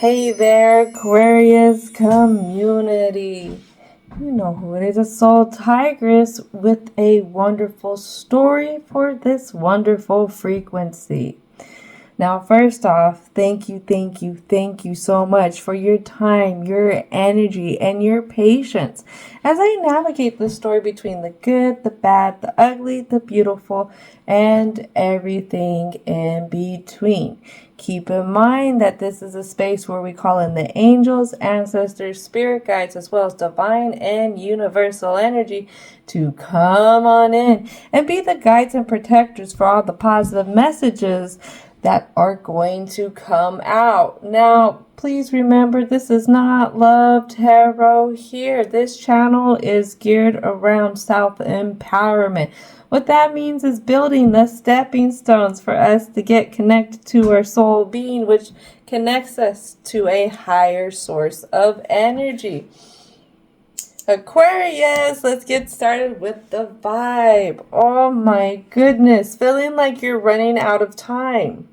Hey there, Aquarius community. You know who it is, a soul tigress with a wonderful story for this wonderful frequency. Now, first off, thank you so much for your time, your energy, and your patience as I navigate the story between the good, the bad, the ugly, the beautiful, and everything in between. Keep in mind that this is a space where we call in the angels, ancestors, spirit guides, as well as divine and universal energy to come on in and be the guides and protectors for all the positive messages that are going to come out. Now, please remember, this is not love tarot here. This channel is geared around self-empowerment. What that means is building the stepping stones for us to get connected to our soul being, which connects us to a higher source of energy. Aquarius, let's get started with the vibe. Oh my goodness, feeling like you're running out of time.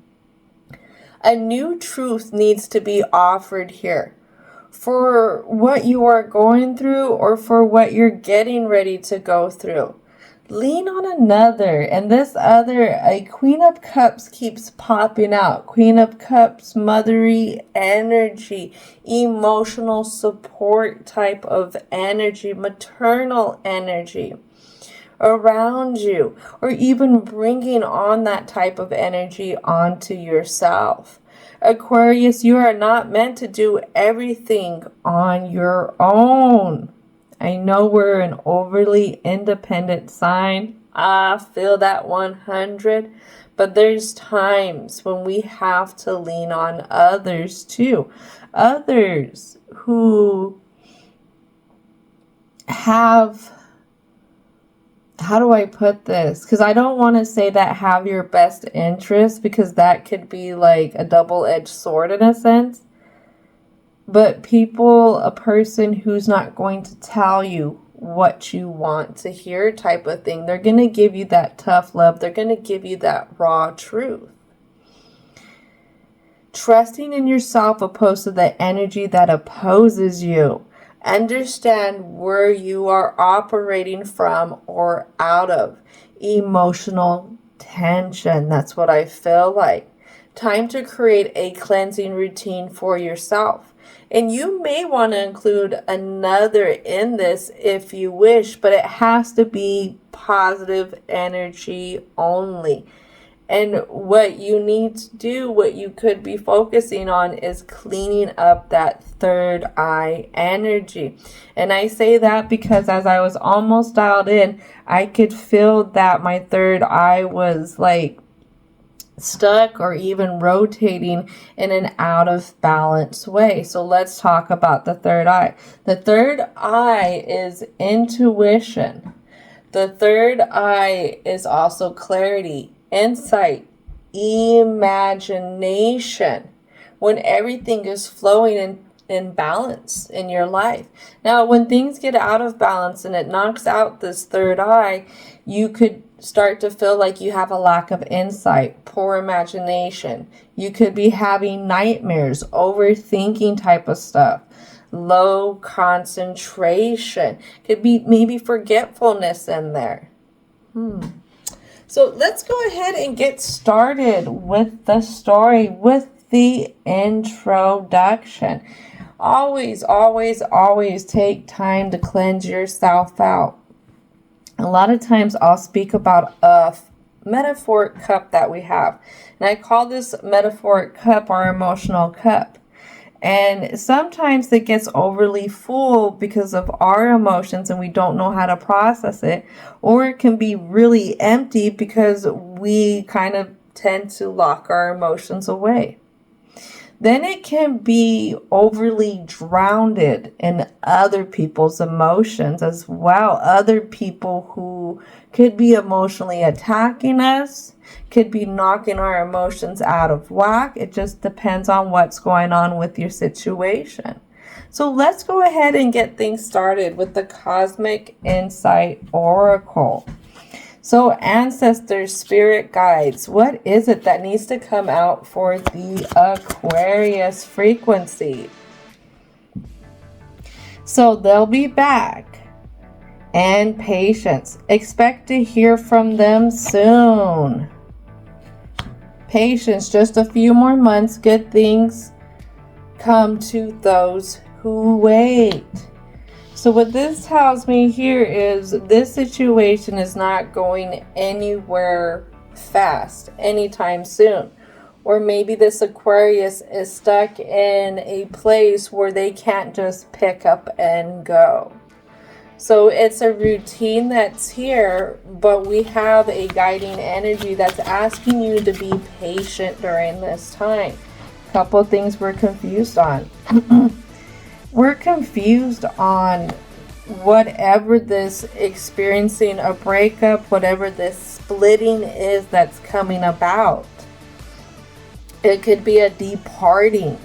A new truth needs to be offered here for what you are going through or for what you're getting ready to go through. Lean on another, and this other, a Queen of Cups keeps popping out. Queen of Cups, mothery energy, emotional support type of energy, maternal energy around you, or even bringing on that type of energy onto yourself. Aquarius, you are not meant to do everything on your own. I know we're an overly independent sign. I feel that 100. But there's times when we have to lean on others too. Others who have, how do I put this? Because I don't want to say that have your best interest, because that could be like a double-edged sword in a sense. But people, a person who's not going to tell you what you want to hear type of thing. They're going to give you that tough love. They're going to give you that raw truth. Trusting in yourself opposed to the energy that opposes you. Understand where you are operating from or out of. Emotional tension. That's what I feel like. Time to create a cleansing routine for yourself. And you may want to include another in this if you wish, but it has to be positive energy only. And what you need to do, what you could be focusing on, is cleaning up that third eye energy. And I say that because as I was almost dialed in, I could feel that my third eye was like stuck or even rotating in an out of balance way. So let's talk about the third eye. The third eye is intuition. The third eye is also clarity, insight, imagination, when everything is flowing in balance in your life. Now, when things get out of balance and it knocks out this third eye, you could start to feel like you have a lack of insight, poor imagination. You could be having nightmares, overthinking type of stuff, low concentration. Could be maybe forgetfulness in there. So let's go ahead and get started with the story, with the introduction. Always take time to cleanse yourself out. A lot of times I'll speak about a metaphoric cup that we have. And I call this metaphoric cup our emotional cup. And sometimes it gets overly full because of our emotions and we don't know how to process it. Or it can be really empty because we kind of tend to lock our emotions away. Then it can be overly drowned in other people's emotions as well. Other people who could be emotionally attacking us, could be knocking our emotions out of whack. It just depends on what's going on with your situation. So let's go ahead and get things started with the Cosmic Insight Oracle. So ancestors, spirit guides, what is it that needs to come out for the Aquarius frequency? So they'll be back. And patience. Expect to hear from them soon. Patience, just a few more months. Good things come to those who wait. So what this tells me here is this situation is not going anywhere fast anytime soon. Or maybe this Aquarius is stuck in a place where they can't just pick up and go. So it's a routine that's here, but we have a guiding energy that's asking you to be patient during this time. A couple of things we're confused on. We're confused on whatever this experiencing a breakup, whatever this splitting is that's coming about. It could be a departing.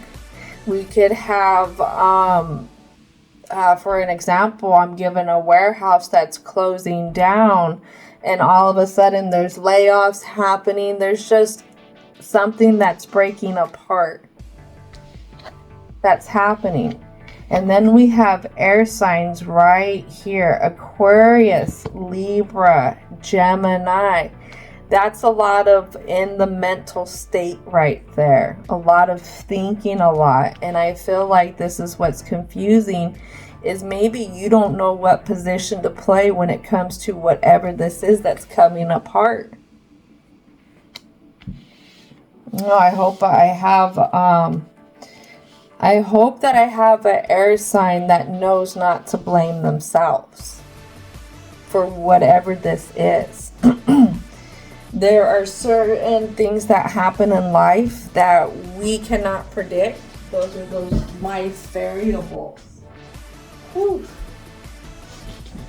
We could have, for an example, I'm given a warehouse that's closing down, and all of a sudden there's layoffs happening. There's just something that's breaking apart that's happening. And then we have air signs right here: Aquarius, Libra, Gemini. That's a lot of in the mental state right there. A lot of thinking a lot. And I feel like this is what's confusing, is maybe you don't know what position to play when it comes to whatever this is that's coming apart. No, I hope that I have an air sign that knows not to blame themselves for whatever this is. There are certain things that happen in life that we cannot predict. Those are those life variables. Whew.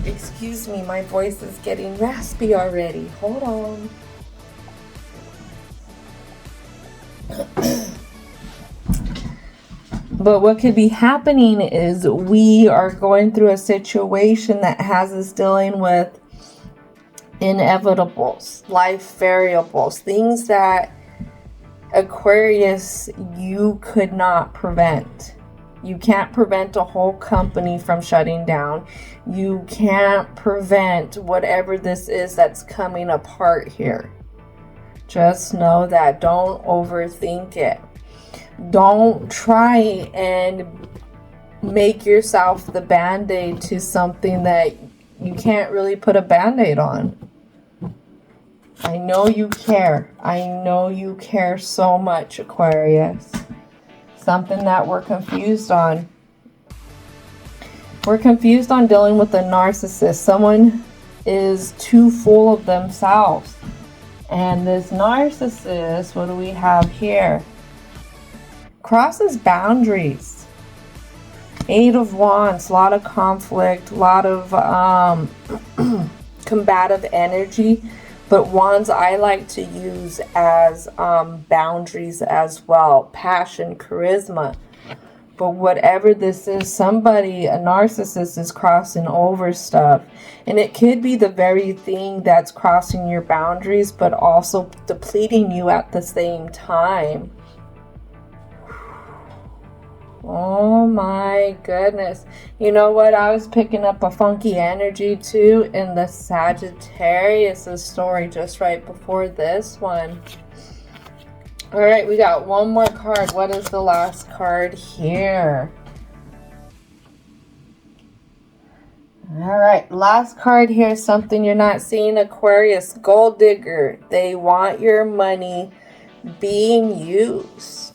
Excuse me, my voice is getting raspy already. Hold on. But what could be happening is we are going through a situation that has us dealing with inevitables, life variables, things that Aquarius, you could not prevent. You can't prevent a whole company from shutting down. You can't prevent whatever this is that's coming apart here. Just know that. Don't overthink it. Don't try and make yourself the band-aid to something that you can't really put a band-aid on. I know you care. I know you care so much, Aquarius. Something that we're confused on. We're confused on dealing with a narcissist. Someone is too full of themselves. And this narcissist, what do we have here? Crosses boundaries. 8 of Wands, a lot of conflict, a lot of combative energy. But wands I like to use as boundaries as well. Passion, charisma. But whatever this is, somebody, a narcissist, is crossing over stuff. And it could be the very thing that's crossing your boundaries, but also depleting you at the same time. Oh my goodness. You know what? I was picking up a funky energy too in the Sagittarius' story just right before this one. All right, we got one more card. What is the last card here? All right, last card here is something you're not seeing, Aquarius. Gold digger. They want your money being used.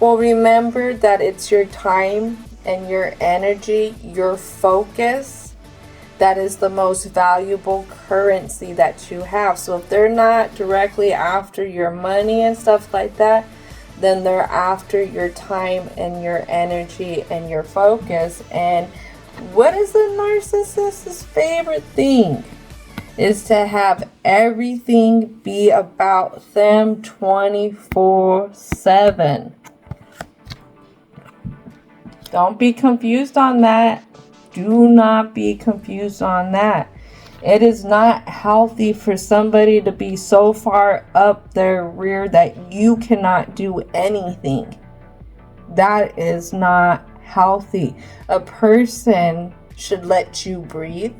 Well, remember that it's your time and your energy, your focus, that is the most valuable currency that you have. So if they're not directly after your money and stuff like that, then they're after your time and your energy and your focus. And what is a narcissist's favorite thing? Is to have everything be about them 24/7. Don't be confused on that. Do not be confused on that. It is not healthy for somebody to be so far up their rear that you cannot do anything. That is not healthy. A person should let you breathe.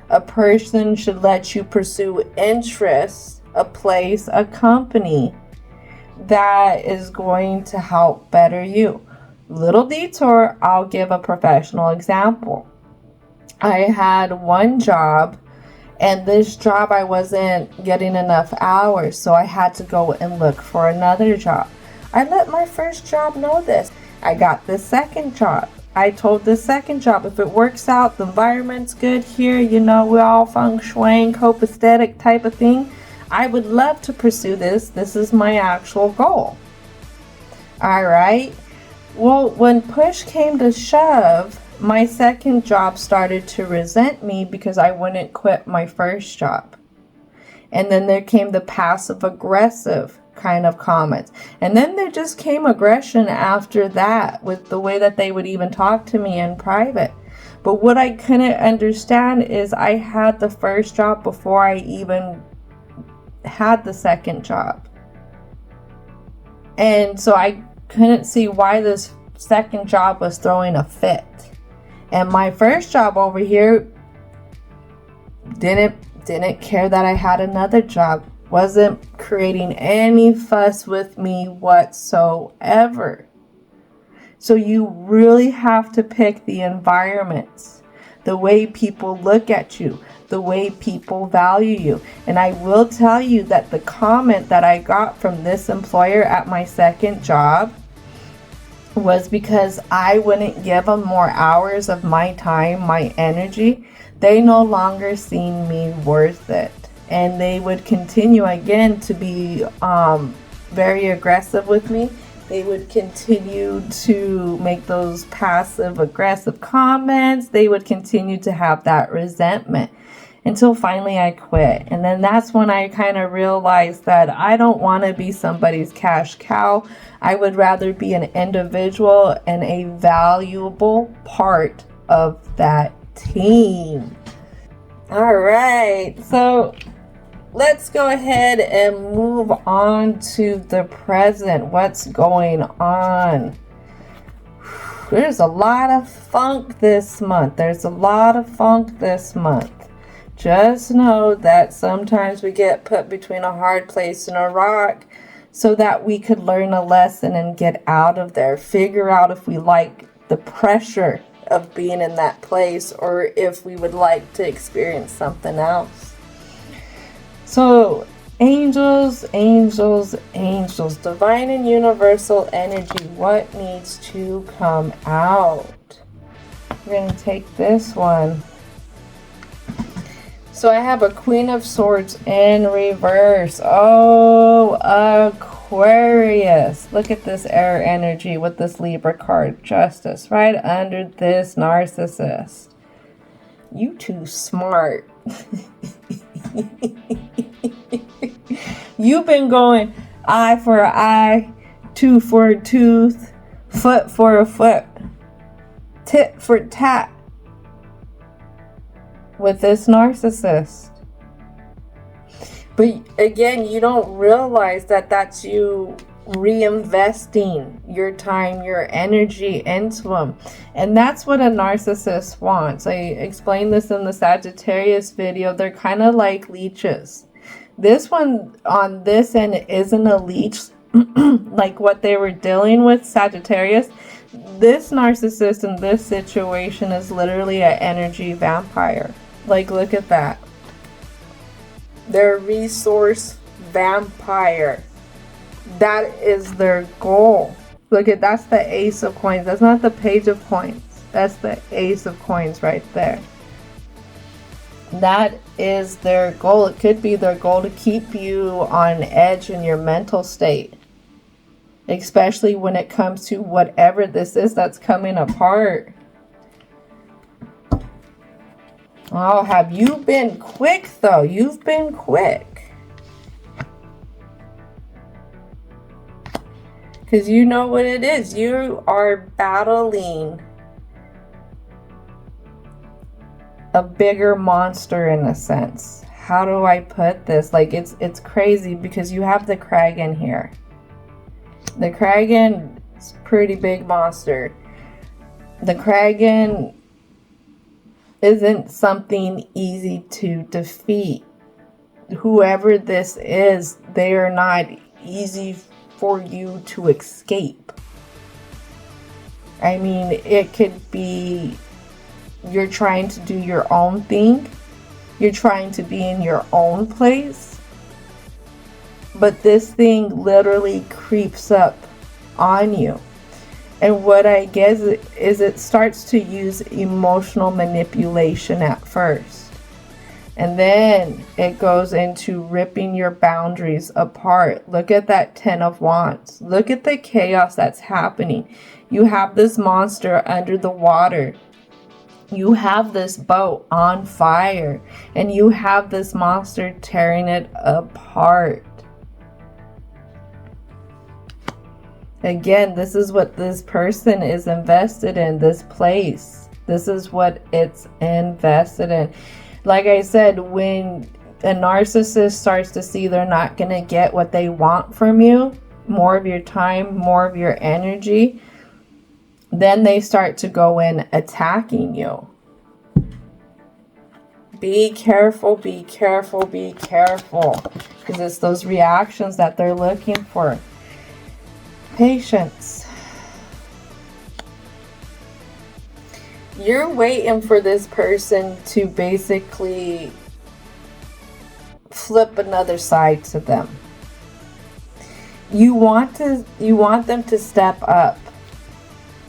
A person should let you pursue interests, a place, a company that is going to help better you. Little detour, I'll give a professional example. I had one job, and this job I wasn't getting enough hours, so I had to go and look for another job. I let my first job know this. I got the second job. I told the second job, if it works out, the environment's good here, we're all feng shui, copacetic type of thing, I would love to pursue this. This is my actual goal. All right. Well, when push came to shove, my second job started to resent me because I wouldn't quit my first job. And then there came the passive aggressive kind of comments. And then there just came aggression after that with the way that they would even talk to me in private. But what I couldn't understand is I had the first job before I even had the second job. And so I couldn't see why this second job was throwing a fit. And my first job over here didn't care that I had another job. Wasn't creating any fuss with me whatsoever. So you really have to pick the environments, the way people look at you, the way people value you. And I will tell you that the comment that I got from this employer at my second job was because I wouldn't give them more hours of my time, my energy. They no longer seen me worth it. And they would continue again to be very aggressive with me. They would continue to make those passive aggressive comments. They would continue to have that resentment until finally I quit. And then that's when I kind of realized that I don't want to be somebody's cash cow. I would rather be an individual and a valuable part of that team. All right, so let's go ahead and move on to the present. What's going on? There's a lot of funk this month. Just know that sometimes we get put between a hard place and a rock so that we could learn a lesson and get out of there. Figure out if we like the pressure of being in that place or if we would like to experience something else. So, angels, divine and universal energy, what needs to come out? We're going to take this one. So I have a Queen of Swords in reverse. Oh, Aquarius. Look at this air energy with this Libra card. Justice, right under this narcissist. You too smart. You've been going eye for an eye, tooth for a tooth, foot for a foot, tit for tat with this narcissist. But again, you don't realize that that's you reinvesting your time, your energy into them. And that's what a narcissist wants. I explained this in the Sagittarius video. They're kind of like leeches. This one on this end isn't a leech like what they were dealing with, Sagittarius. This narcissist in this situation is literally an energy vampire. Like, look at that. They're a resource vampire. That is their goal. Look at, that's the Ace of Coins. That's not the Page of Coins. That's the Ace of Coins right there. That is their goal. It could be their goal to keep you on edge in your mental state. Especially when it comes to whatever this is that's coming apart. Oh, have you been quick though? You've been quick. Because you know what it is. You are battling a bigger monster in a sense. How do I put this? Like, it's crazy because you have the Kraken here. The Kraken is a pretty big monster. The Kraken isn't something easy to defeat. Whoever this is, they are not easy for you to escape. I mean, it could be you're trying to do your own thing. You're trying to be in your own place. But this thing literally creeps up on you. And what I guess is it starts to use emotional manipulation at first. And then it goes into ripping your boundaries apart. Look at that 10 of Wands. Look at the chaos that's happening. You have this monster under the water. You have this boat on fire. And you have this monster tearing it apart. Again, this is what this person is invested in, this place. This is what it's invested in. Like I said, when a narcissist starts to see they're not going to get what they want from you, more of your time, more of your energy, then they start to go in attacking you. Be careful, be careful, be careful. Because it's those reactions that they're looking for. Patience. You're waiting for this person to basically flip another side to them. You want them to step up.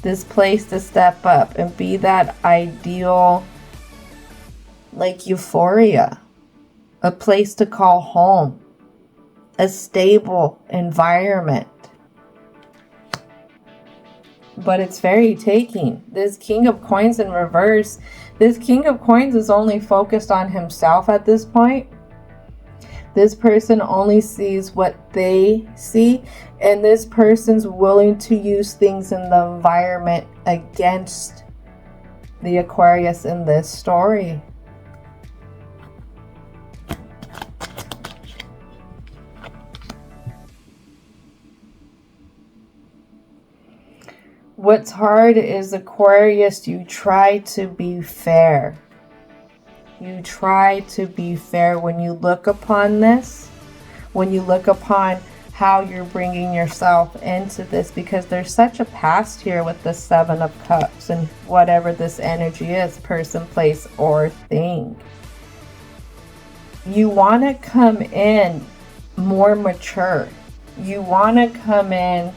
This place to step up and be that ideal, like euphoria. A place to call home. A stable environment. But it's very taking. This King of Coins in reverse. This King of Coins is only focused on himself at this point. This person only sees what they see. And this person's willing to use things in the environment against the Aquarius in this story. What's hard is, Aquarius, you try to be fair. You try to be fair when you look upon this, when you look upon how you're bringing yourself into this, because there's such a past here with the 7 of Cups and whatever this energy is, person, place, or thing. You want to come in more mature. You want to come in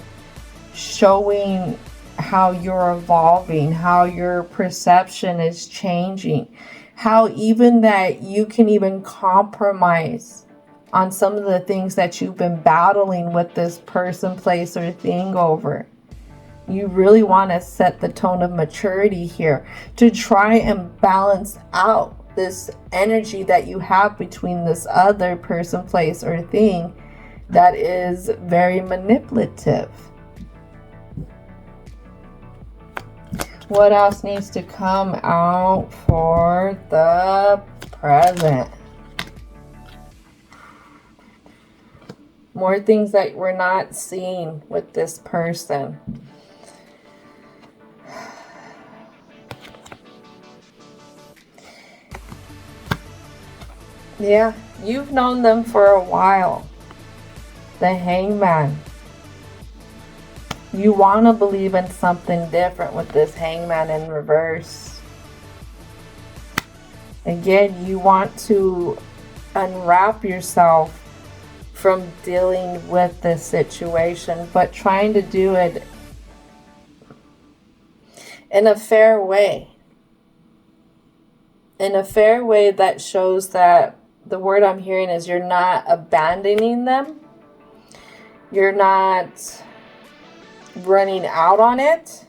showing how you're evolving, how your perception is changing, how even that you can even compromise on some of the things that you've been battling with this person, place, or thing over. You really want to set the tone of maturity here to try and balance out this energy that you have between this other person, place, or thing that is very manipulative. What else needs to come out for the present? More things that we're not seeing with this person. Yeah, you've known them for a while. The Hangman. You want to believe in something different with this Hangman in reverse. Again, you want to unwrap yourself from dealing with this situation, but trying to do it in a fair way. In a fair way that shows that the word I'm hearing is you're not abandoning them. You're not running out on it,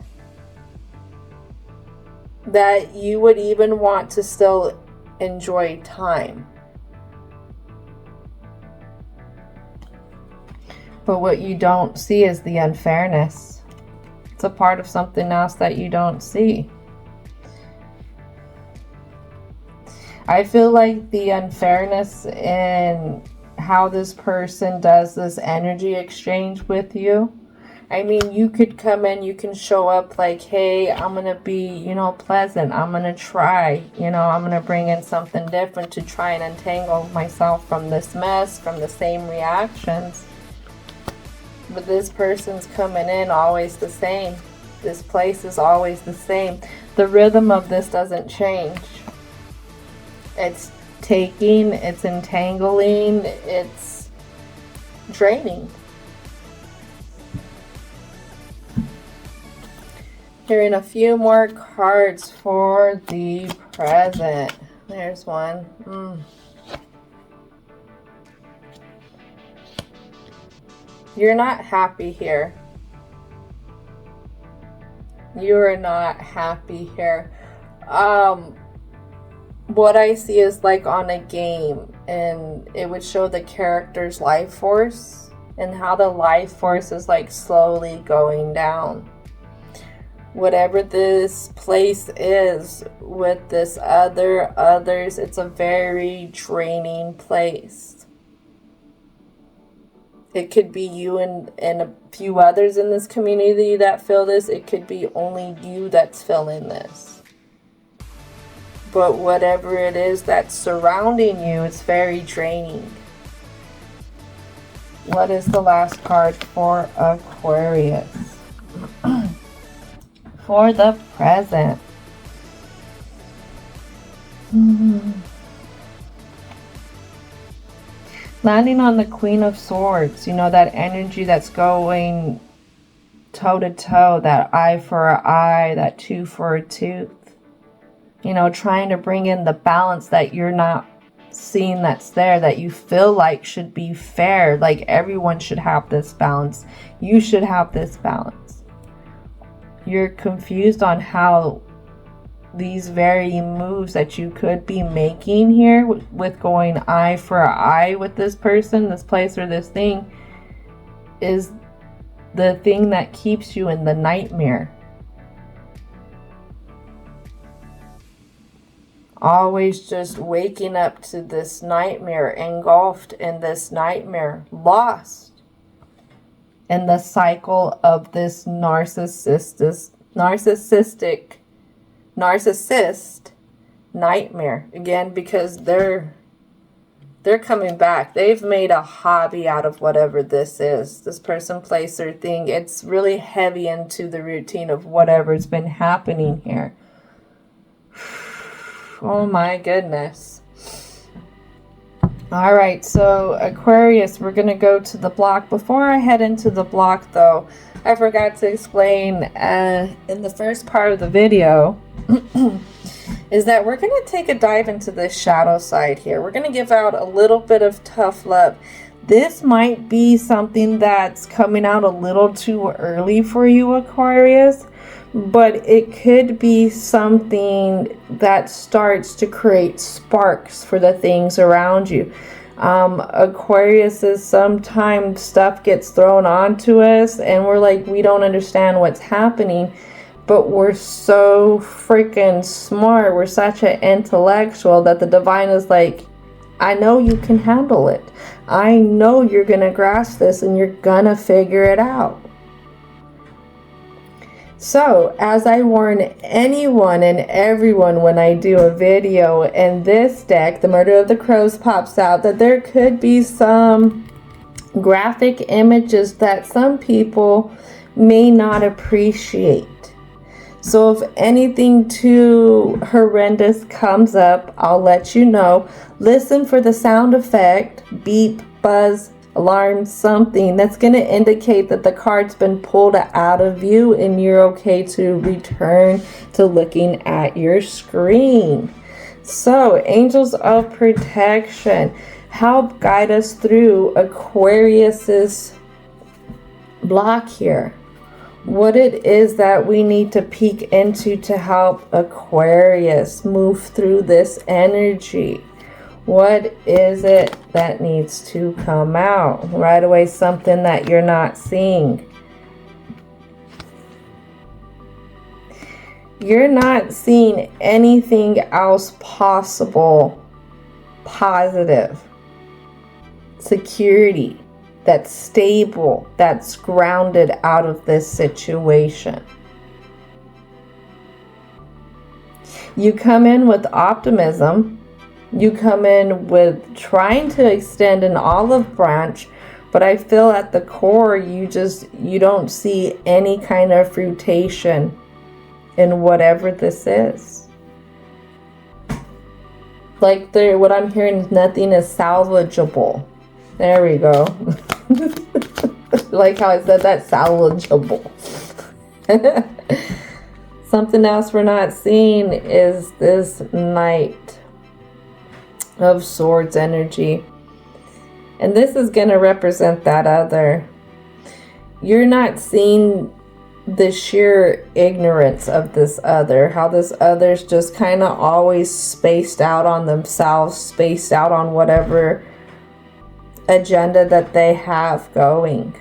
that you would even want to still enjoy time. But what you don't see is the unfairness. It's a part of something else that you don't see. I feel like the unfairness in how this person does this energy exchange with you. I mean, you could come in, you can show up like, hey, I'm going to be, you know, pleasant. I'm going to try, you know, I'm going to bring in something different to try and untangle myself from this mess, from the same reactions. But this person's coming in always the same. This place is always the same. The rhythm of this doesn't change. It's taking, it's entangling, it's draining. Hearing a few more cards for the present. There's one. You're not happy here. You are not happy here. What I see is like on a game, and it would show the character's life force and how the life force is like slowly going down. Whatever this place is with this others, it's a very draining place. It could be you and a few others in this community that feel this. It could be only you that's feeling this. But whatever it is that's surrounding you, it's very draining. What is the last card for Aquarius? For the present. Landing on the Queen of Swords, you know, that energy that's going toe to toe, that eye for an eye, that tooth for a tooth. You know, trying to bring in the balance that you're not seeing that's there, that you feel like should be fair. Like everyone should have this balance. You should have this balance. You're confused on how these very moves that you could be making here with going eye for eye with this person, this place, or this thing is the thing that keeps you in the nightmare. Always just waking up to this nightmare, engulfed in this nightmare, lost in the cycle of this narcissist nightmare. Again, because they're coming back. They've made a hobby out of whatever this is. This person, place, or thing. It's really heavy into the routine of whatever's been happening here. Oh my goodness. All right, so Aquarius, we're going to go to the block. Before I head into the block, though, I forgot to explain in the first part of the video is that we're going to take a dive into this shadow side here. We're going to give out a little bit of tough love. This might be something that's coming out a little too early for you, Aquarius, but it could be something that starts to create sparks for the things around you. Aquarius is sometimes stuff gets thrown onto us and we're like, we don't understand what's happening, but we're so freaking smart. We're such an intellectual that the divine is like, I know you can handle it. I know you're going to grasp this and you're going to figure it out. So, as I warn anyone and everyone when I do a video and this deck, the Murder of the Crows, pops out, that there could be some graphic images that some people may not appreciate. So if anything too horrendous comes up, I'll let you know. Listen for the sound effect, beep, buzz, alarm, something that's going to indicate that the card's been pulled out of view and you're okay to return to looking at your screen. So, angels of protection, help guide us through Aquarius's block here. What it is that we need to peek into to help Aquarius move through this energy. What is it that needs to come out? Right away, something that you're not seeing. You're not seeing anything else possible positive, security, that's stable, that's grounded out of this situation. You come in with optimism. You come in with trying to extend an olive branch, but I feel at the core you don't see any kind of fruition in whatever this is. Like what I'm hearing is nothing is salvageable. There we go. Like how I said that, salvageable. Something else we're not seeing is this Knight of Swords energy. And this is going to represent that other. You're not seeing the sheer ignorance of this other. How this other's just kind of always spaced out on themselves, spaced out on whatever agenda that they have going.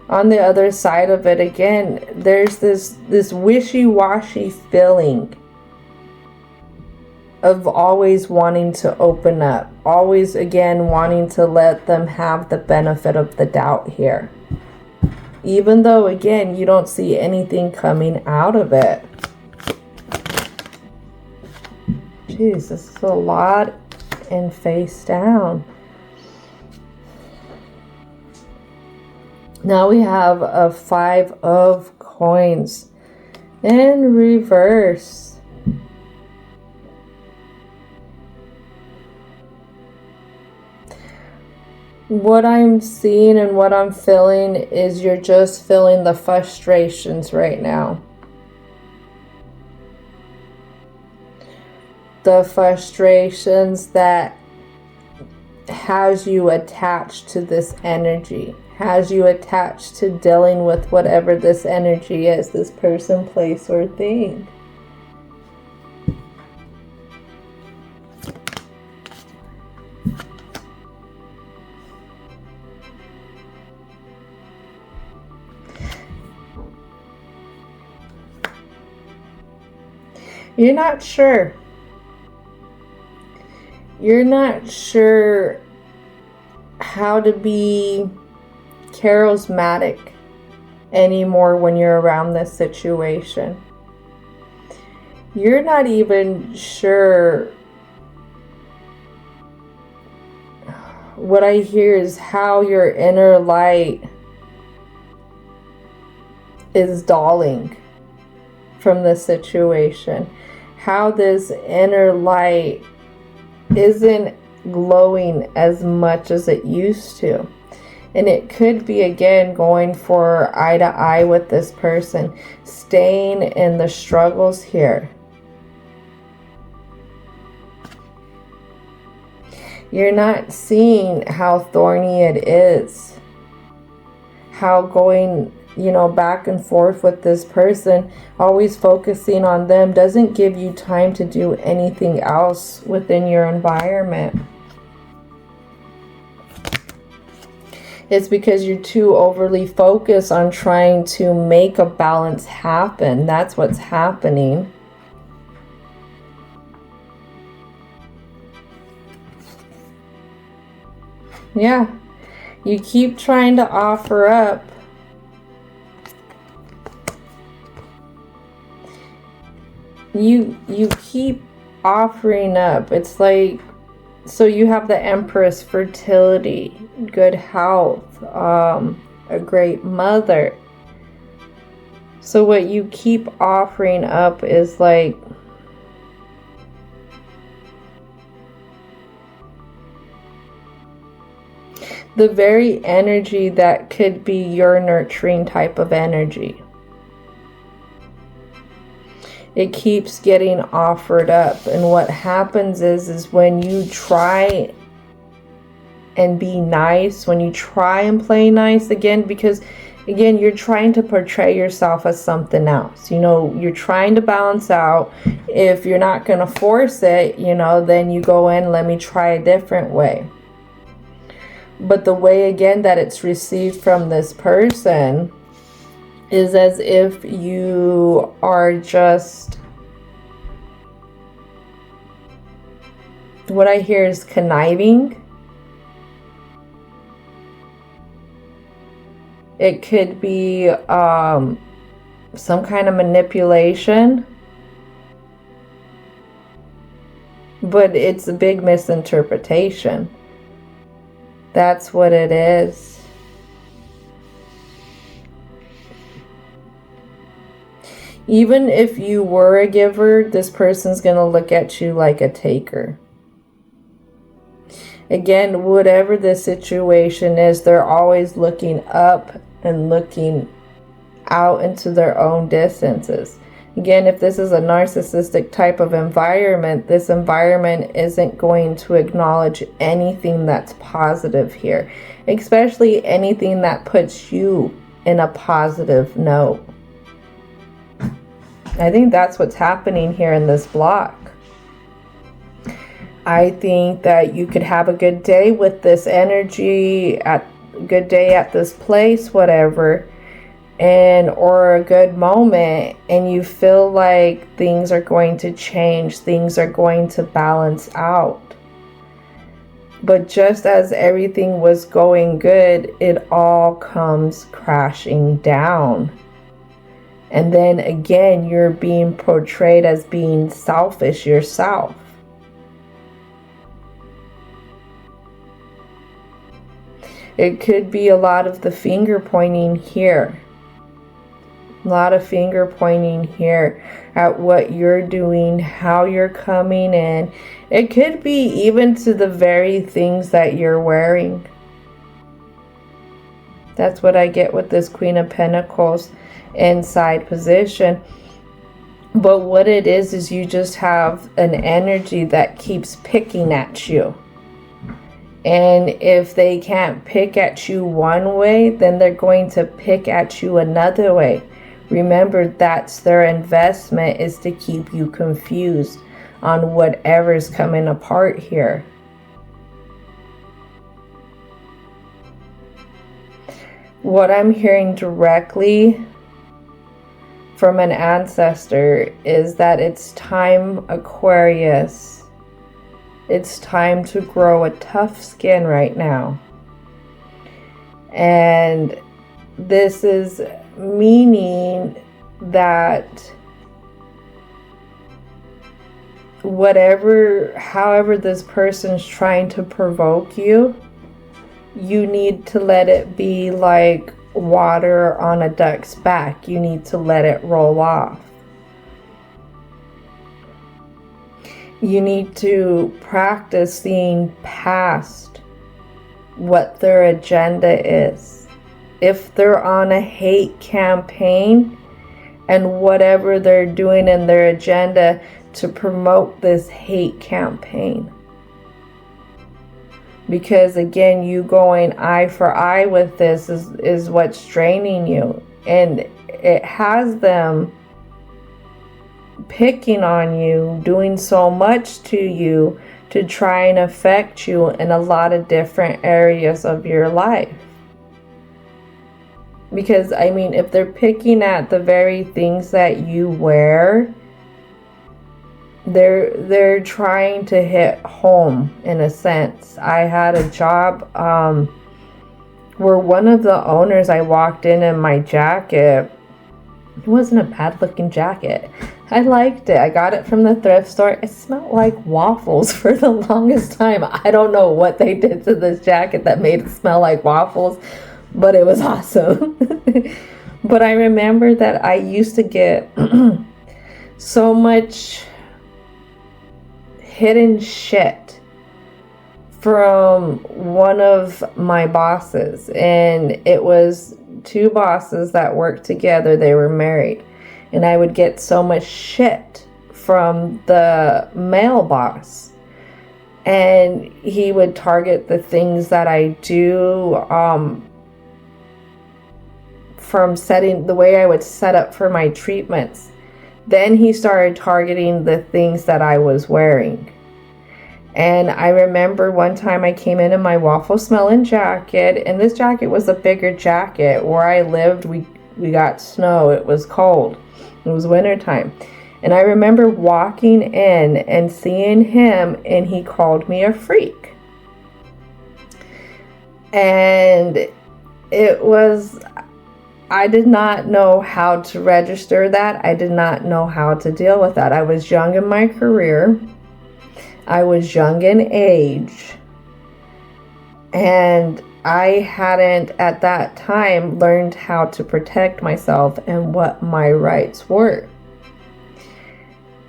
On the other side of it, again, there's this wishy-washy feeling of always wanting to open up, always again wanting to let them have the benefit of the doubt here, even though again you don't see anything coming out of it. Jeez, this is a lot and face down. Now we have a 5 of coins in reverse. What I'm seeing and what I'm feeling is you're just feeling the frustrations right now. The frustrations that has you attached to this energy. Has you attached to dealing with whatever this energy is, this person, place, or thing. You're not sure. You're not sure how to be charismatic anymore when you're around this situation. You're not even sure. What I hear is how your inner light is dulling from this situation. How this inner light isn't glowing as much as it used to. And it could be, again, going for eye to eye with this person, staying in the struggles here. You're not seeing how thorny it is. How going, back and forth with this person, always focusing on them, doesn't give you time to do anything else within your environment. It's because you're too overly focused on trying to make a balance happen. That's what's happening. Yeah. You keep trying to offer up. You keep offering up. It's like, so you have the Empress, fertility, good health, a great mother. So what you keep offering up is like the very energy that could be your nurturing type of energy. It keeps getting offered up, and what happens is when you try and be nice, when you try and play nice again, because again you're trying to portray yourself as something else, you're trying to balance out. If you're not going to force it, then you go in, let me try a different way. But the way, again, that it's received from this person is as if you are just, what I hear is conniving. It could be some kind of manipulation. But it's a big misinterpretation. That's what it is. Even if you were a giver, this person's going to look at you like a taker. Again, whatever the situation is, they're always looking up and looking out into their own distances. Again, if this is a narcissistic type of environment, this environment isn't going to acknowledge anything that's positive here, especially anything that puts you in a positive note. I think that's what's happening here in this block. I think that you could have a good day with this energy, good day at this place, whatever, or a good moment, and you feel like things are going to change, things are going to balance out. But just as everything was going good, it all comes crashing down. And then again, you're being portrayed as being selfish yourself. It could be a lot of the finger pointing here. A lot of finger pointing here at what you're doing, how you're coming in. It could be even to the very things that you're wearing. That's what I get with this Queen of Pentacles inside position. But what it is you just have an energy that keeps picking at you. And if they can't pick at you one way, then they're going to pick at you another way. Remember, that's their investment, is to keep you confused on whatever's coming apart here. What I'm hearing directly from an ancestor is that it's time, Aquarius. It's time to grow a tough skin right now. And this is meaning that however this person's trying to provoke you, you need to let it be like water on a duck's back. You need to let it roll off. You need to practice seeing past what their agenda is. If they're on a hate campaign and whatever they're doing in their agenda to promote this hate campaign. Because again, you going eye for eye with this is what's draining you. And it has them picking on you, doing so much to you to try and affect you in a lot of different areas of your life. Because, I mean, if they're picking at the very things that you wear, they're trying to hit home, in a sense. I had a job where one of the owners, I walked in my jacket. It wasn't a bad looking jacket. I liked it. I got it from the thrift store. It smelled like waffles for the longest time. I don't know what they did to this jacket that made it smell like waffles, but it was awesome. But I remember that I used to get so much hidden shit from one of my bosses, and it was two bosses that worked together. They were married, and I would get so much shit from the male boss, and he would target the things that I do, from setting the way I would set up for my treatments. Then he started targeting the things that I was wearing. And I remember one time I came in my waffle smelling jacket, and this jacket was a bigger jacket. Where I lived, we got snow. It was cold. It was wintertime. And I remember walking in and seeing him, and he called me a freak. And it was, I did not know how to register that. I did not know how to deal with that. I was young in my career. I was young in age. And I hadn't at that time learned how to protect myself and what my rights were.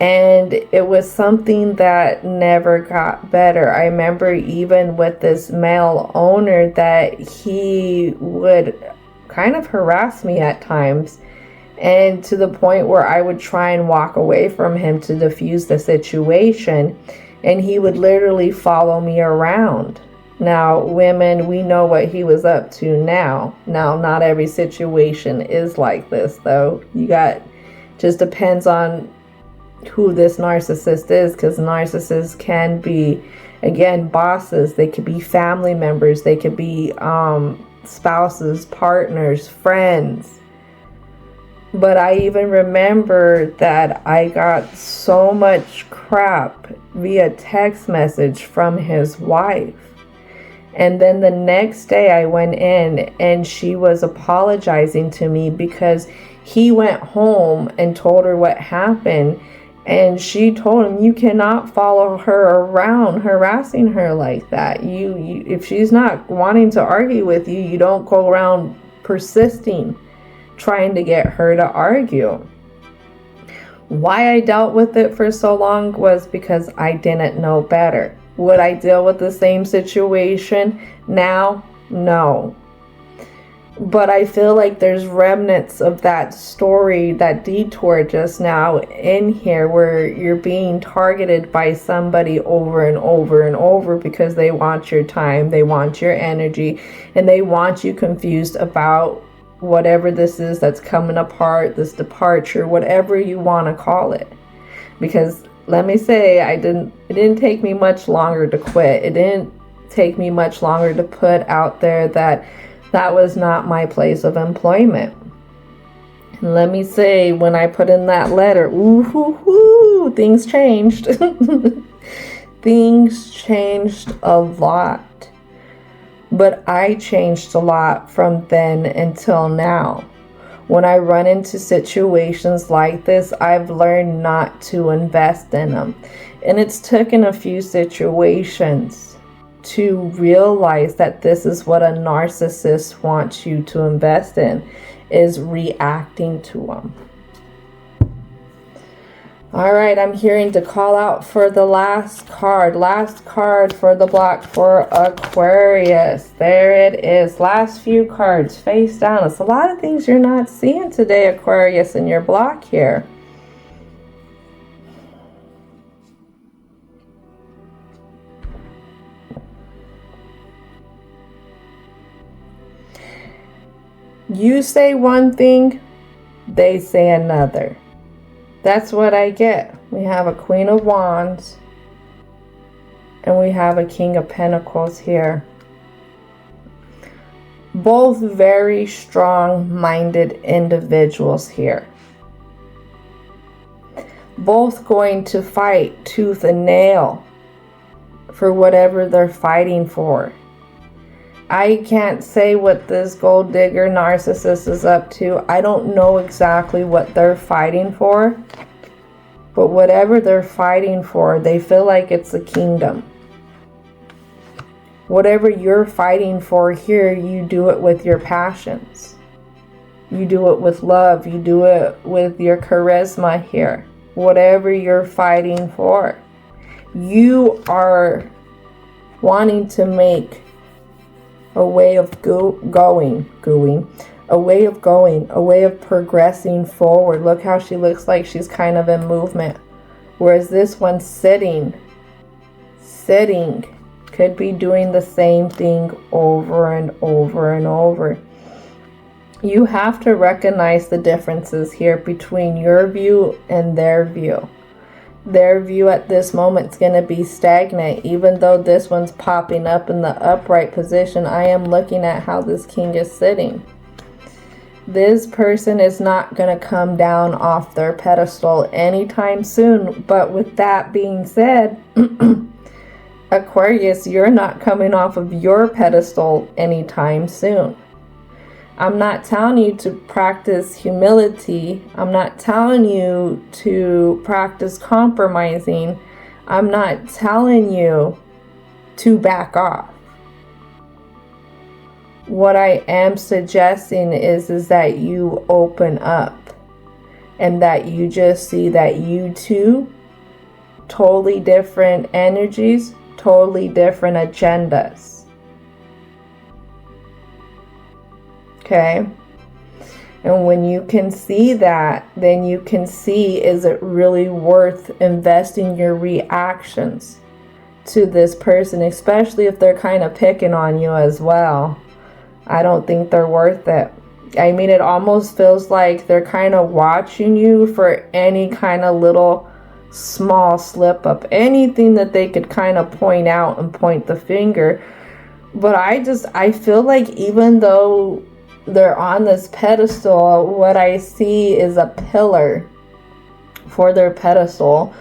And it was something that never got better. I remember even with this male owner that he would kind of harass me at times, and to the point where I would try and walk away from him to diffuse the situation, and he would literally follow me around. Now, women, we know what he was up to now. Now, not every situation is like this, though. Just depends on who this narcissist is, because narcissists can be, again, bosses. They could be family members. They could be spouses, partners, friends. But I even remember that I got so much crap via text message from his wife. And then the next day I went in and she was apologizing to me because he went home and told her what happened. And she told him, you cannot follow her around harassing her like that. You if she's not wanting to argue with you, you don't go around persisting, trying to get her to argue. Why I dealt with it for so long was because I didn't know better. Would I deal with the same situation now? No. But I feel like there's remnants of that story, that detour just now in here, where you're being targeted by somebody over and over and over because they want your time, they want your energy, and they want you confused about whatever this is that's coming apart, this departure, whatever you want to call it. Because let me say, it didn't take me much longer to quit. It didn't take me much longer to put out there that was not my place of employment. And let me say, when I put in that letter, things changed. Things changed a lot. But I changed a lot from then until now. When I run into situations like this, I've learned not to invest in them. And it's taken a few situations to realize that this is what a narcissist wants you to invest in, is reacting to them. All right, I'm hearing to call out for the last card for the block for Aquarius. There it is. Last few cards face down. It's a lot of things you're not seeing today, Aquarius, in your block here. You say one thing, they say another. That's what I get. We have a Queen of Wands and we have a King of Pentacles here. Both very strong-minded individuals here. Both going to fight tooth and nail for whatever they're fighting for. I can't say what this gold digger narcissist is up to. I don't know exactly what they're fighting for. But whatever they're fighting for, they feel like it's a kingdom. Whatever you're fighting for here, you do it with your passions. You do it with love. You do it with your charisma here. Whatever you're fighting for. You are wanting to make a way of a way of progressing forward. Look how she looks like she's kind of in movement. Whereas this one sitting, could be doing the same thing over and over and over. You have to recognize the differences here between your view and their view. Their view at this moment is going to be stagnant. Even though this one's popping up in the upright position, I am looking at how this king is sitting. This person is not going to come down off their pedestal anytime soon. But with that being said, Aquarius, you're not coming off of your pedestal anytime soon. I'm not telling you to practice humility. I'm not telling you to practice compromising. I'm not telling you to back off. What I am suggesting is that you open up and that you just see that you two, totally different energies, totally different agendas. Okay? And when you can see that, then you can see, is it really worth investing your reactions to this person, especially if they're kind of picking on you as well. I don't think they're worth it. I mean, it almost feels like they're kind of watching you for any kind of little small slip up, anything that they could kind of point out and point the finger. But I feel like even though they're on this pedestal, what I see is a pillar for their pedestal,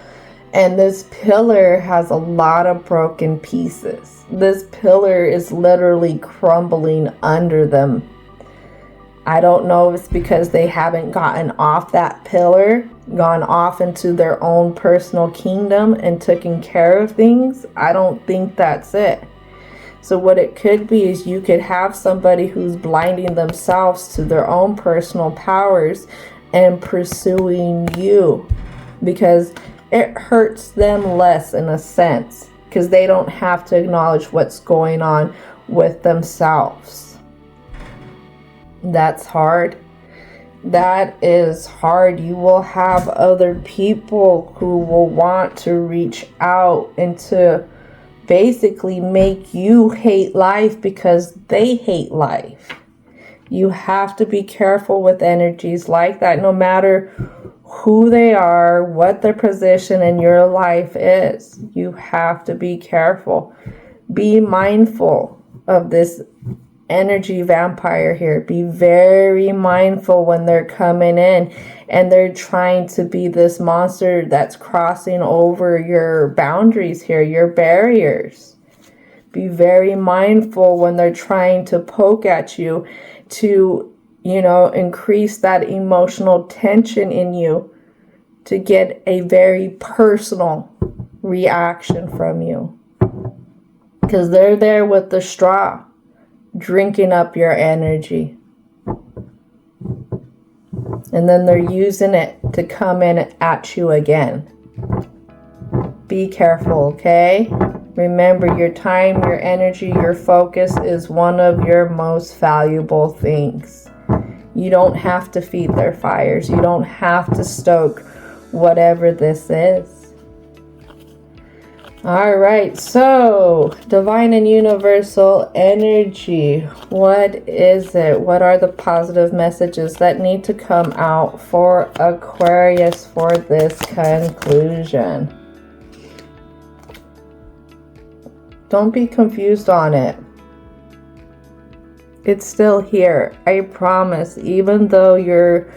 and this pillar has a lot of broken pieces. This pillar is literally crumbling under them. I don't know if it's because they haven't gotten off that pillar, gone off into their own personal kingdom and taken care of things. I don't think that's it. So what it could be is you could have somebody who's blinding themselves to their own personal powers and pursuing you because it hurts them less in a sense, because they don't have to acknowledge what's going on with themselves. That's hard. That is hard. You will have other people who will want to reach out and to basically make you hate life because they hate life. You have to be careful with energies like that, no matter who they are, what their position in your life is. You have to be careful. Be mindful of this energy vampire here. Be very mindful when they're coming in and they're trying to be this monster that's crossing over your boundaries here, your barriers. Be very mindful when they're trying to poke at you to, increase that emotional tension in you, to get a very personal reaction from you. Because they're there with the straw, drinking up your energy. And then they're using it to come in at you again. Be careful, okay? Remember, your time, your energy, your focus is one of your most valuable things. You don't have to feed their fires. You don't have to stoke whatever this is. All right, so divine and universal energy. What is it? What are the positive messages that need to come out for Aquarius for this conclusion? Don't be confused on it. It's still here. I promise. Even though you're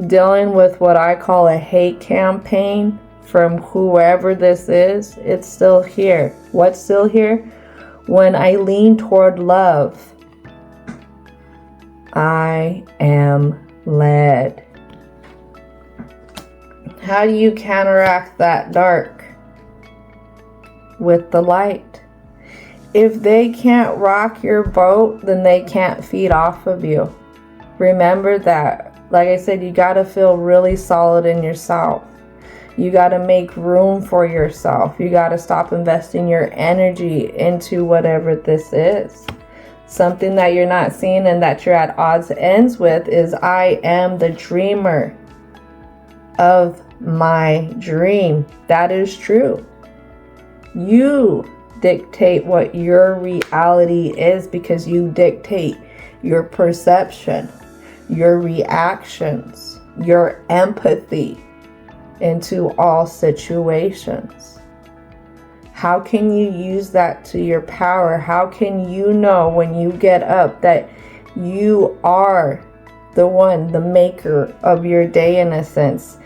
dealing with what I call a hate campaign from whoever this is, it's still here. What's still here? When I lean toward love, I am led. How do you counteract that dark? With the light. If they can't rock your boat, then they can't feed off of you. Remember that. Like I said, you got to feel really solid in yourself. You got to make room for yourself. You got to stop investing your energy into whatever this is. Something that you're not seeing and that you're at odds ends with is I am the dreamer of my dream. That is true. You dictate what your reality is because you dictate your perception, your reactions, your empathy. into all situations? How can you use that to your power? How can you know when you get up that you are the one, the maker of your day in a sense?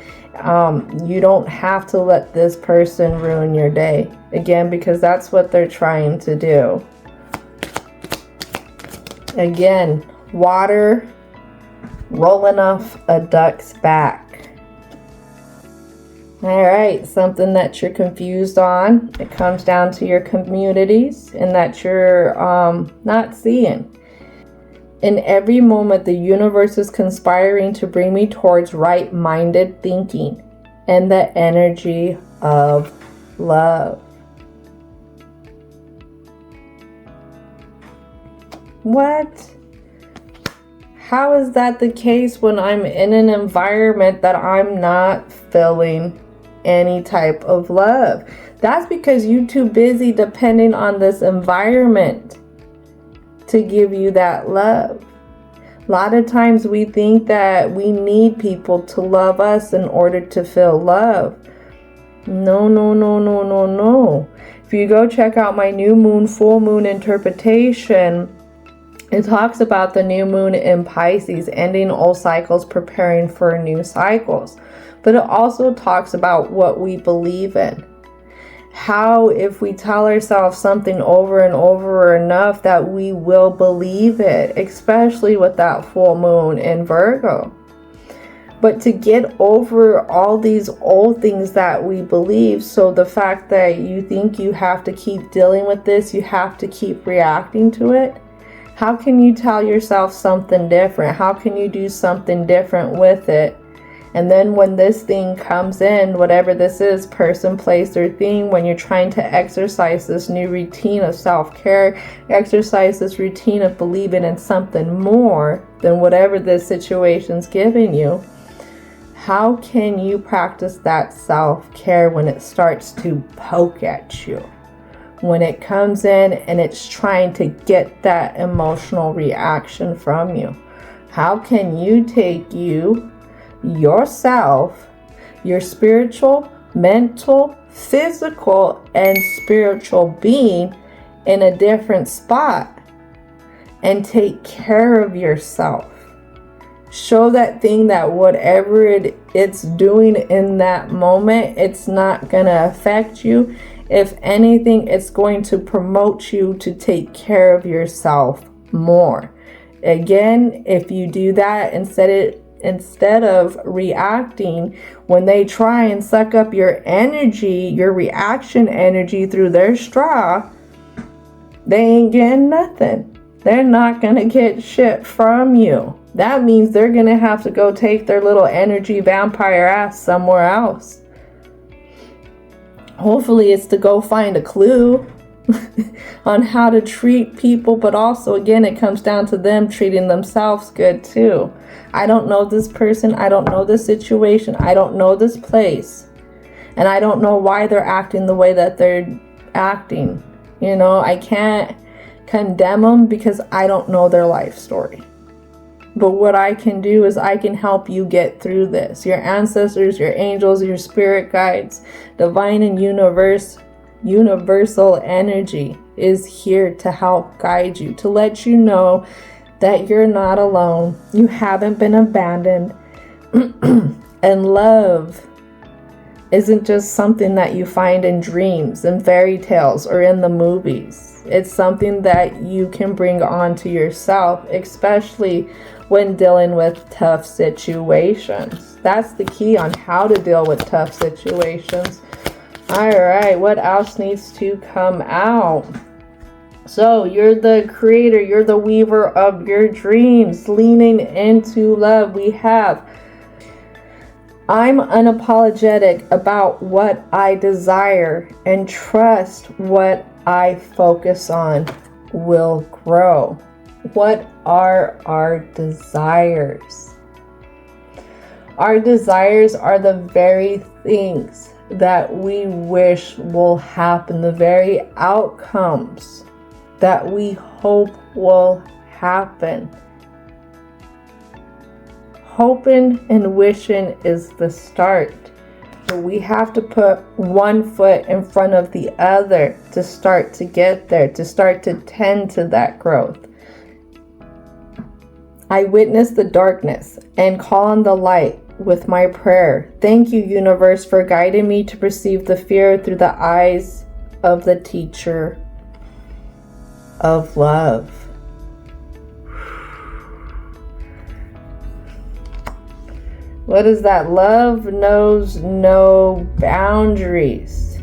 You don't have to let this person ruin your day. Again, because that's what they're trying to do. Again, water rolling off a duck's back. Alright, something that you're confused on. It comes down to your communities and that you're not seeing. In every moment, the universe is conspiring to bring me towards right-minded thinking and the energy of love. What? How is that the case when I'm in an environment that I'm not feeling any type of love? That's because you're too busy depending on this environment to give you that love. A lot of times we think that we need people to love us in order to feel love. No, no, no, no, no, no. If you go check out my new moon, full moon interpretation, it talks about the new moon in Pisces, ending old cycles, preparing for new cycles. But it also talks about what we believe in. How if we tell ourselves something over and over enough that we will believe it, especially with that full moon in Virgo. But to get over all these old things that we believe, so the fact that you think you have to keep dealing with this, you have to keep reacting to it, how can you tell yourself something different? How can you do something different with it? And then when this thing comes in, whatever this is, person, place, or thing, when you're trying to exercise this new routine of self-care, exercise this routine of believing in something more than whatever this situation's giving you, how can you practice that self-care when it starts to poke at you? When it comes in and it's trying to get that emotional reaction from you? How can you take yourself, your spiritual, mental, physical, and spiritual being in a different spot and take care of yourself? Show that thing that whatever it's doing in that moment, it's not going to affect you. If anything, it's going to promote you to take care of yourself more. Again, if you do that, instead of reacting when they try and suck up your energy, your reaction energy through their straw, they ain't getting nothing. They're not going to get shit from you. That means they're going to have to go take their little energy vampire ass somewhere else. Hopefully it's to go find a clue on how to treat people, but also, again, it comes down to them treating themselves good too. I don't know this person, I don't know this situation, I don't know this place, and I don't know why they're acting the way that they're acting. You know, I can't condemn them because I don't know their life story. But what I can do is I can help you get through this. Your ancestors, your angels, your spirit guides, divine and universal energy is here to help guide you, to let you know that you're not alone. You haven't been abandoned. And love isn't just something that you find in dreams and fairy tales or in the movies. It's something that you can bring onto yourself, especially when dealing with tough situations. That's the key on how to deal with tough situations. Alright, what else needs to come out? So, you're the creator, you're the weaver of your dreams, leaning into love. We have, I'm unapologetic about what I desire and trust what I focus on will grow. What are our desires? Our desires are the very things that we wish will happen, the very outcomes that we hope will happen. Hoping and wishing is the start. but we have to put one foot in front of the other to start to get there, to start to tend to that growth. I witness the darkness and call on the light with my prayer. Thank you, universe, for guiding me to perceive the fear through the eyes of the teacher of love. What is that? Love knows no boundaries.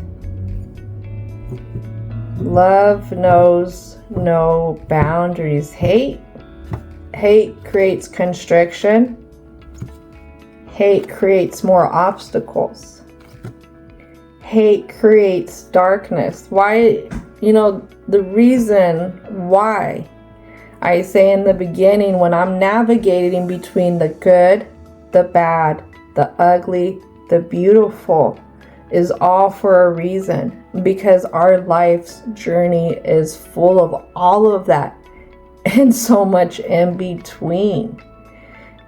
Love knows no boundaries. Hate creates constriction. Hate creates more obstacles. Hate creates darkness. Why, the reason why I say in the beginning, when I'm navigating between the good, the bad, the ugly, the beautiful, is all for a reason, because our life's journey is full of all of that and so much in between.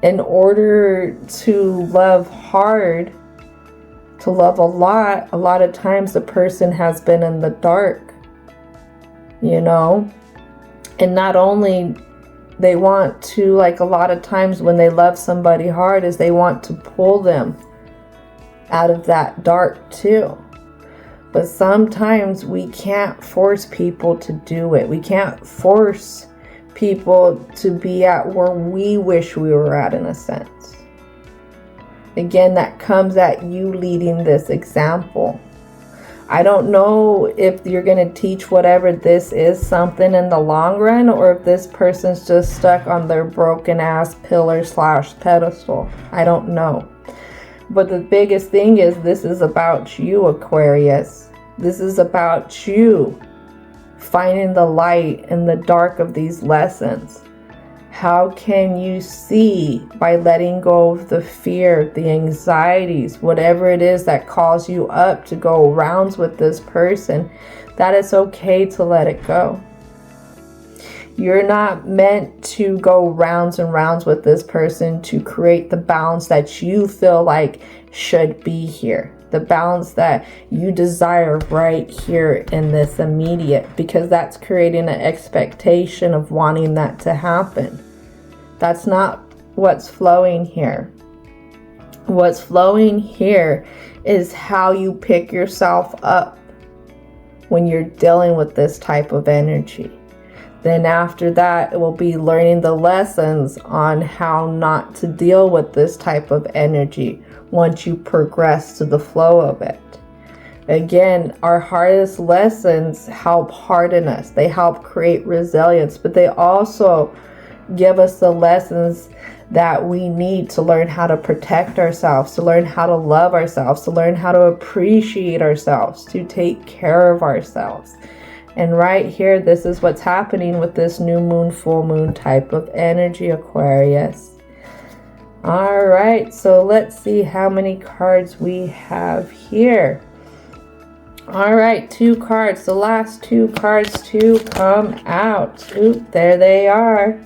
In order to love hard, to love a lot of times the person has been in the dark, and not only they want to, like, a lot of times when they love somebody hard, is they want to pull them out of that dark too. But sometimes we can't force people to do it. We can't force people to be at where we wish we were at, in a sense. Again, that comes at you leading this example. I don't know if you're going to teach whatever this is something in the long run, or if this person's just stuck on their broken ass pillar/pedestal. I don't know. But the biggest thing is, this is about you, Aquarius. This is about you finding the light in the dark of these lessons. How can you see by letting go of the fear, the anxieties, whatever it is that calls you up to go rounds with this person, that it's okay to let it go. You're not meant to go rounds and rounds with this person to create the balance that you feel like should be here. The balance that you desire right here in this immediate, because that's creating an expectation of wanting that to happen. That's not what's flowing here. What's flowing here is how you pick yourself up when you're dealing with this type of energy. Then after that, it will be learning the lessons on how not to deal with this type of energy once you progress to the flow of it. Again, our hardest lessons help harden us. They help create resilience, but they also give us the lessons that we need to learn how to protect ourselves, to learn how to love ourselves, to learn how to appreciate ourselves, to take care of ourselves. And right here, this is what's happening with this new moon, full moon type of energy, Aquarius. All right, so let's see how many cards we have here. All right, 2 cards, the last 2 cards to come out. Oop, there they are.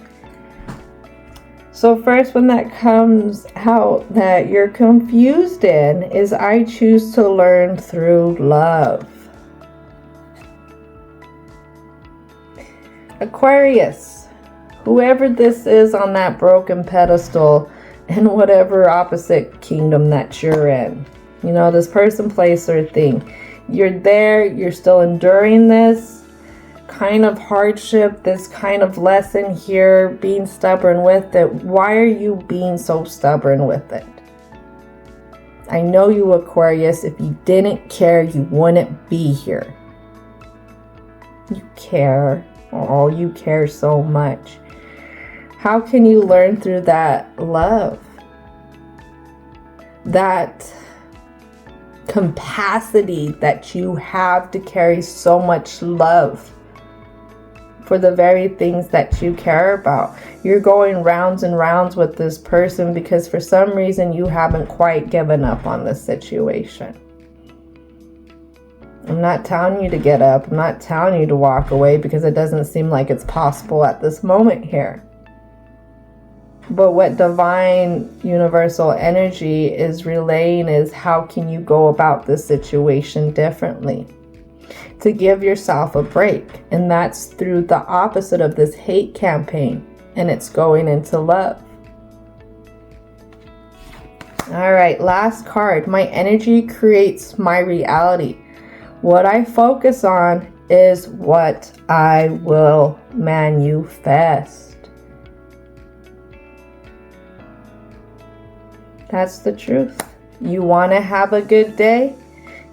So first one that comes out that you're confused in is, I choose to learn through love. Aquarius, whoever this is on that broken pedestal in whatever opposite kingdom that you're in, this person, place, or thing, you're there, you're still enduring this kind of hardship, this kind of lesson here, being stubborn with it. Why are you being so stubborn with it? I know you, Aquarius. If you didn't care, you wouldn't be here. You care. Oh, you care so much. How can you learn through that love? That capacity that you have to carry so much love for the very things that you care about. You're going rounds and rounds with this person because for some reason you haven't quite given up on this situation. I'm not telling you to get up. I'm not telling you to walk away, because it doesn't seem like it's possible at this moment here. But what divine universal energy is relaying is how can you go about this situation differently to give yourself a break. And that's through the opposite of this hate campaign, and it's going into love. All right, last card. My energy creates my reality. What I focus on is what I will manifest. That's the truth. You want to have a good day?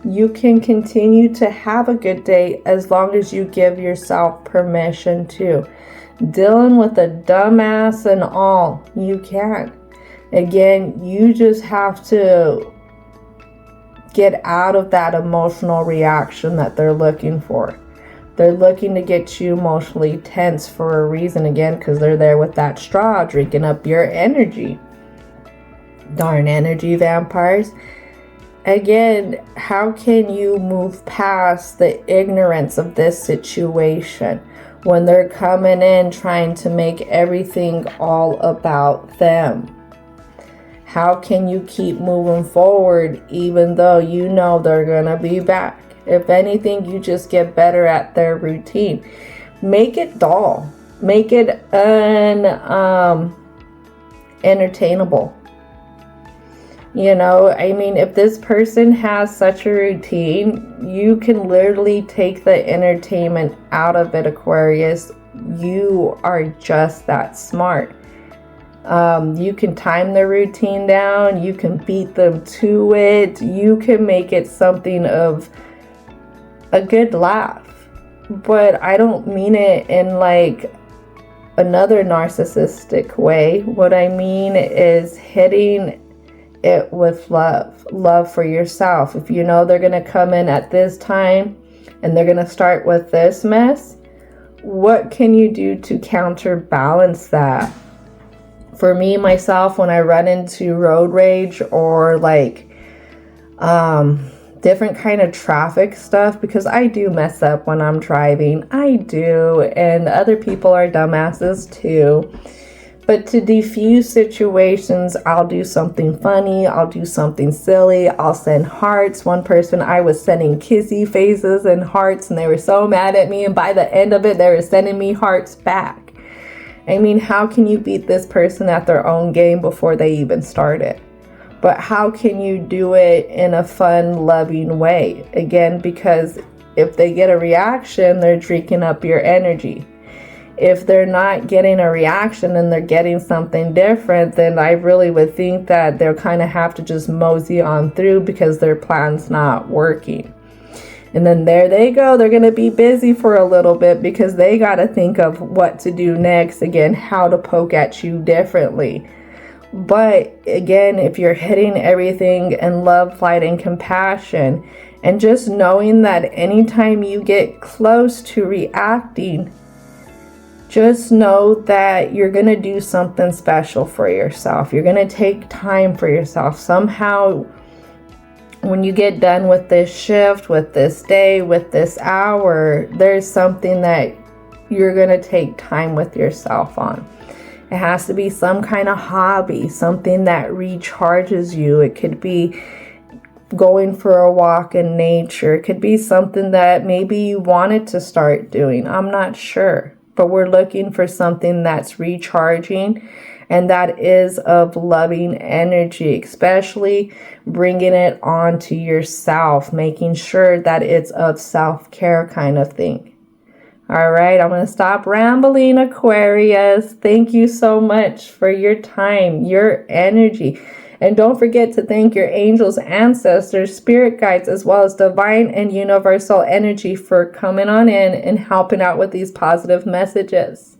You can continue to have a good day as long as you give yourself permission to. Dealing with a dumbass and all, you can. Again, you just have to get out of that emotional reaction that they're looking for. They're looking to get you emotionally tense for a reason, again, because they're there with that straw, drinking up your energy. Darn energy vampires. Again, how can you move past the ignorance of this situation when they're coming in trying to make everything all about them? How can you keep moving forward even though you know they're going to be back? If anything, you just get better at their routine. Make it dull. Make it entertainable. You know, I mean, if this person has such a routine, you can literally take the entertainment out of it, Aquarius. You are just that smart. You can time the routine down. You can beat them to it. You can make it something of a good laugh. But I don't mean it in like another narcissistic way. What I mean is hitting it with love for yourself. If you know they're going to come in at this time and they're going to start with this mess, what can you do to counterbalance that? For me, myself, when I run into road rage or like different kind of traffic stuff, because I do mess up when I'm driving. I do. And other people are dumbasses too. But to defuse situations, I'll do something funny. I'll do something silly. I'll send hearts. One person, I was sending kissy faces and hearts, and they were so mad at me. And by the end of it, they were sending me hearts back. I mean, how can you beat this person at their own game before they even start it? But how can you do it in a fun, loving way? Again, because if they get a reaction, they're drinking up your energy. If they're not getting a reaction and they're getting something different, then I really would think that they'll kind of have to just mosey on through because their plan's not working. And then there they go. They're going to be busy for a little bit because they got to think of what to do next. Again, how to poke at you differently. But again, if you're hitting everything in love, light, and compassion, and just knowing that anytime you get close to reacting, just know that you're going to do something special for yourself. You're going to take time for yourself. Somehow, when you get done with this shift, with this day, with this hour, there's something that you're going to take time with yourself on. It has to be some kind of hobby, something that recharges you. It could be going for a walk in nature. It could be something that maybe you wanted to start doing. I'm not sure. But we're looking for something that's recharging and that is of loving energy, especially bringing it onto yourself, making sure that it's of self-care kind of thing. All right, I'm going to stop rambling, Aquarius. Thank you so much for your time, your energy. And don't forget to thank your angels, ancestors, spirit guides, as well as divine and universal energy for coming on in and helping out with these positive messages.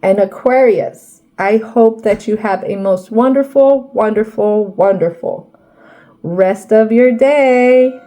And Aquarius, I hope that you have a most wonderful, wonderful, wonderful rest of your day.